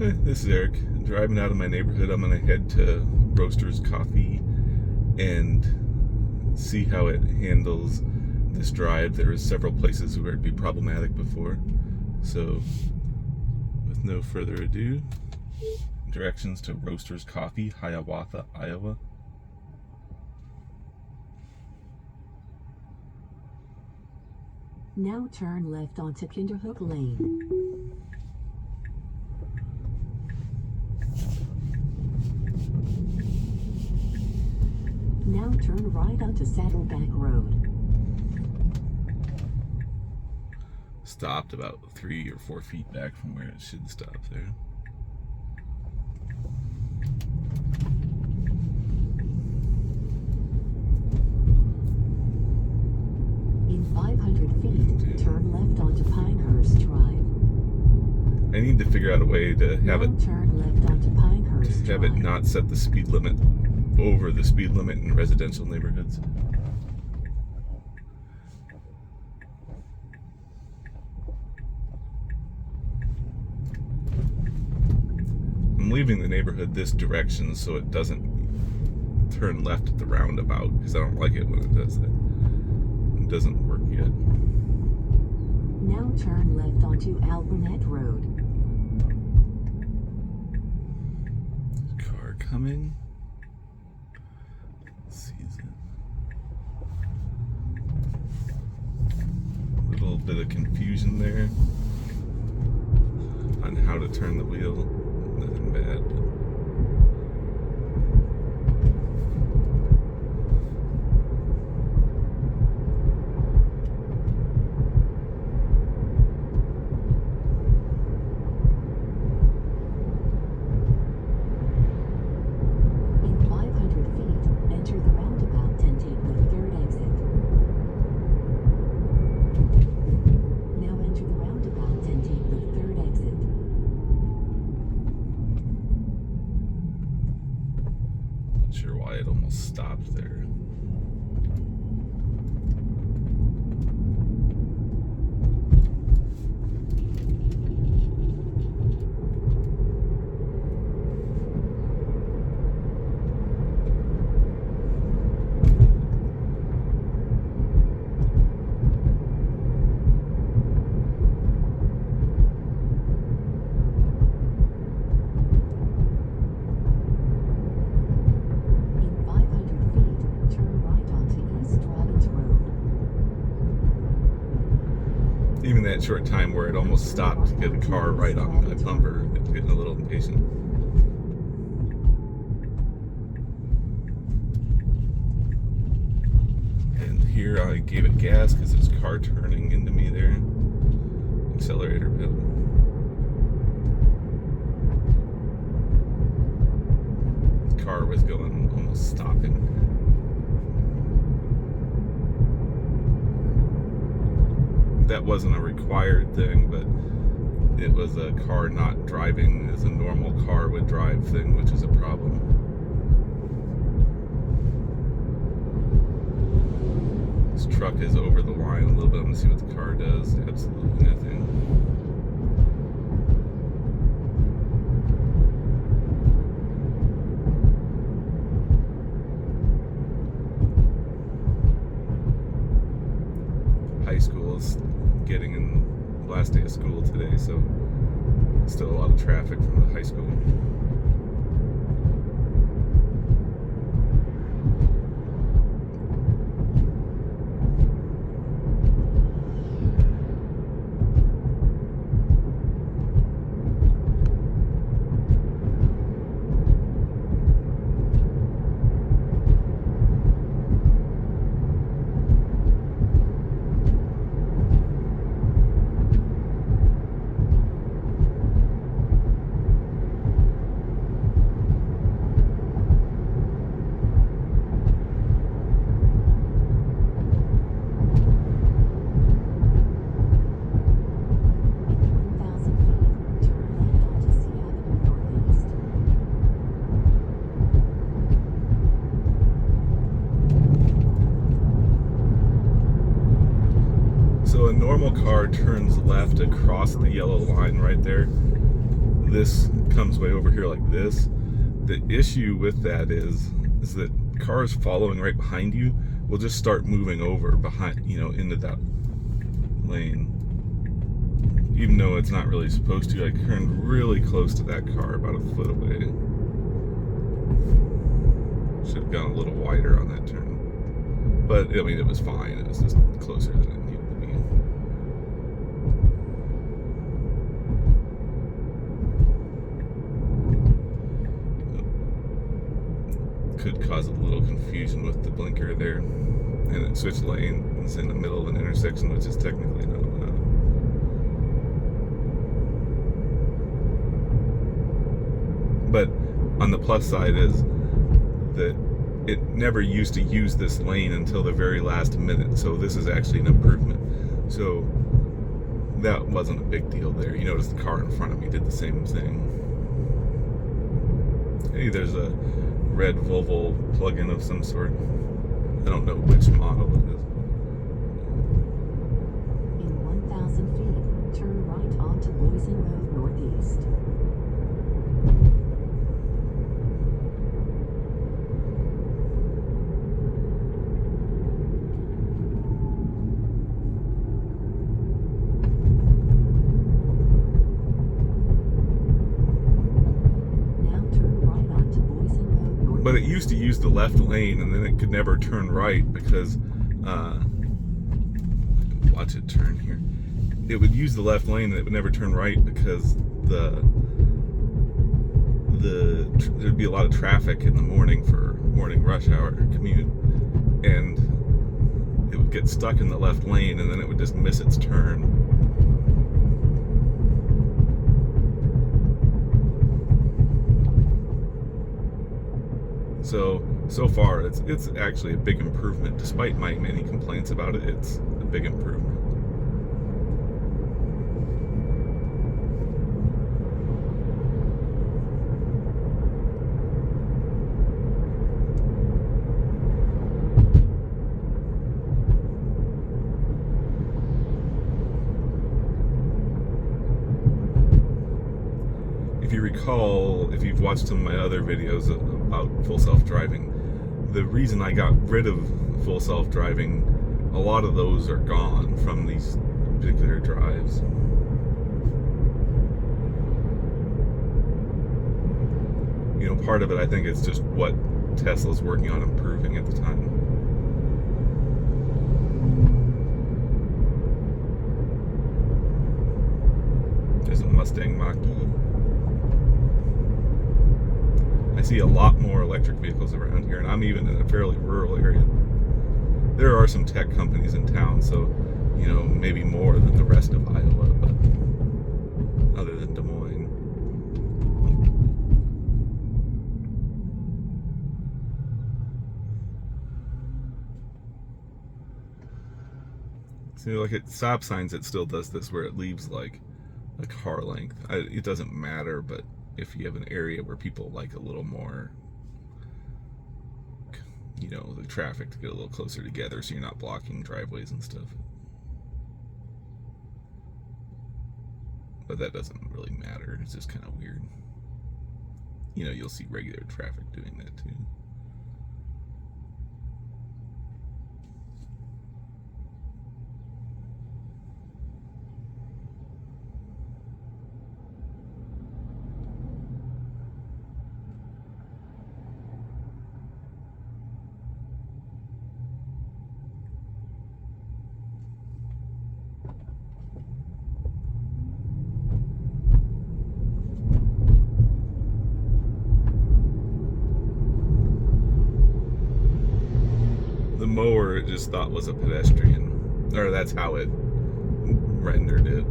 Hey, this is Eric. Driving out of my neighborhood, I'm going to head to Roaster's Coffee and see how it handles this drive. There are several places where it'd be problematic before. So, with no further ado, directions to Roaster's Coffee, Hiawatha, Iowa. Now turn left onto Kinderhook Lane. Now turn right onto Saddleback Road. Stopped about 3 or 4 feet back from where it should stop there. In 500 feet, turn left onto Pinehurst Drive. I need to figure out a way to have Now turn left onto Pinehurst have it Drive. not set the speed limit over the speed limit in residential neighborhoods. I'm leaving the neighborhood this direction so it doesn't turn left at the roundabout, because I don't like it when it does that. It doesn't work yet. Now turn left onto Alburnett Road. Car coming. Sees it. A little bit of confusion there on how to turn the wheel. Nothing bad. In 500 feet, enter the roundabout and take the third exit. Now enter the roundabout and take the third exit. Not sure why it almost stopped there. In 500 feet, turn right onto East Robbins Road. Even that short time where it almost stopped to get a car right on my bumper, it's getting a little impatient. And here I gave it gas because there's a car turning into me there. Accelerator pedal. The car was going, almost stopping. That wasn't a required thing, but it was a car not driving as a normal car would drive thing, which is a problem. This truck is over the line a little bit. I'm gonna see what the car does. Absolutely nothing. High school is getting in the last day of school today, so still a lot of traffic from the high school. So a normal car turns left across the yellow line right there. this comes way over here like this. The issue with that is that cars following right behind you will just start moving over behind, into that lane. Even though it's not really supposed to. I turned really close to that car, about a foot away. Should have gone a little wider on that turn. But, I mean, it was fine. It was just closer than it needed to be. Could cause a little confusion with the blinker there. And it switched lanes in the middle of an intersection, which is technically not allowed. But on the plus side is that it never used to use this lane until the very last minute, so this is actually an improvement. So that wasn't a big deal there. You notice the car in front of me did the same thing. Hey, there's a red Volvo plug-in of some sort. I don't know which model it is. In 1,000 feet, turn right onto Boysen Road Northeast. But it used to use the left lane, and then it could never turn right because, watch it turn here. It would use the left lane, and it would never turn right because there'd be a lot of traffic in the morning for morning rush hour commute, and it would get stuck in the left lane, and then it would just miss its turn. So far, it's actually a big improvement. Despite my many complaints about it, it's a big improvement. If you recall, if you've watched some of my other videos about full self-driving, the reason I got rid of full self-driving, a lot of those are gone from these particular drives. Part of it, I think, is just what Tesla's working on improving at the time. There's a Mustang Mach-E. I see a lot more electric vehicles around here, and I'm even in a fairly rural area. There are some tech companies in town, so, maybe more than the rest of Iowa, but other than Des Moines. See, like at stop signs, it still does this where it leaves like a car length. It doesn't matter, but if you have an area where people like a little more, the traffic to get a little closer together so you're not blocking driveways and stuff. But that doesn't really matter. It's just kind of weird. You'll see regular traffic doing that too. The mower it just thought was a pedestrian, or that's how it rendered it.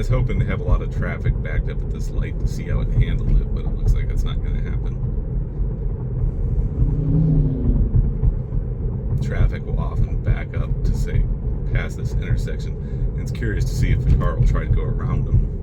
was hoping to have a lot of traffic backed up at this light to see how it handled it, but it looks like it's not going to happen. Traffic will often back up to, say, past this intersection, and it's curious to see if the car will try to go around them.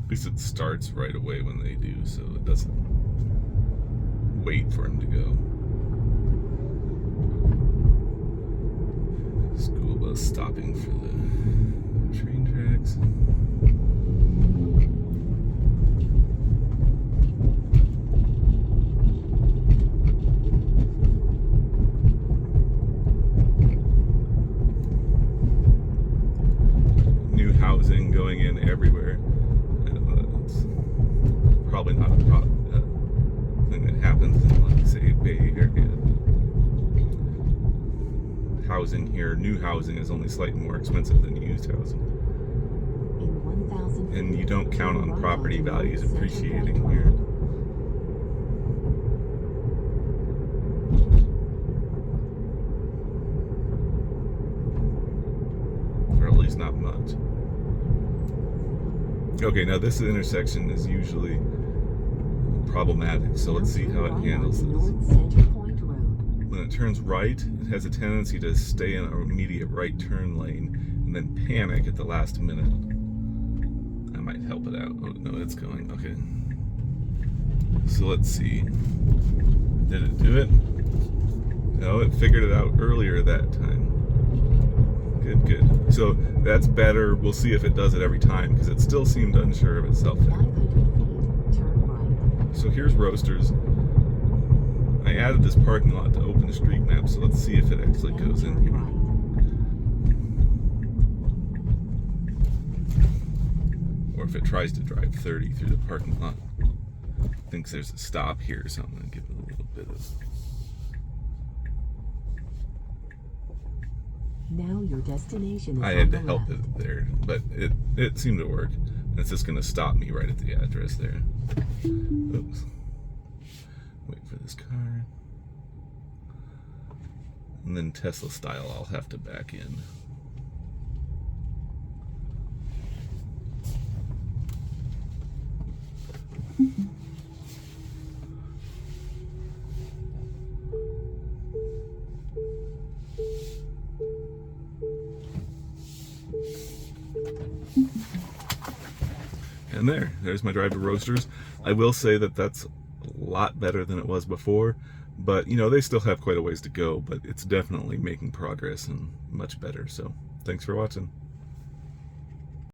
At least it starts right away when they do, so it doesn't wait for him to go. School bus stopping for the train tracks. New housing going in everywhere. Probably not a thing that happens in, like, say, Bay Area. Housing here, new housing is only slightly more expensive than used housing. And you don't count on property values appreciating here. Or at least not much. Okay, now this intersection is usually problematic, so let's see how it handles this. When it turns right, it has a tendency to stay in our immediate right turn lane and then panic at the last minute. I might help it out. Oh, no, it's going. Okay. So let's see. Did it do it? No, it figured it out earlier that time. Good, good. So that's better. We'll see if it does it every time, because it still seemed unsure of itself there. 500 feet, turn right. So here's Roasters. I added this parking lot to open the street map, so let's see if it actually goes in here. Or if it tries to drive 30 through the parking lot. Thinks there's a stop here or something, and give it a little bit of... Now your destination is I had to help it there, but it seemed to work. It's just going to stop me right at the address there. Oops. Wait for this car. And then Tesla style, I'll have to back in. And there's my drive to Roasters. I will say that that's a lot better than it was before, but you know, they still have quite a ways to go, but it's definitely making progress and much better. So thanks for watching.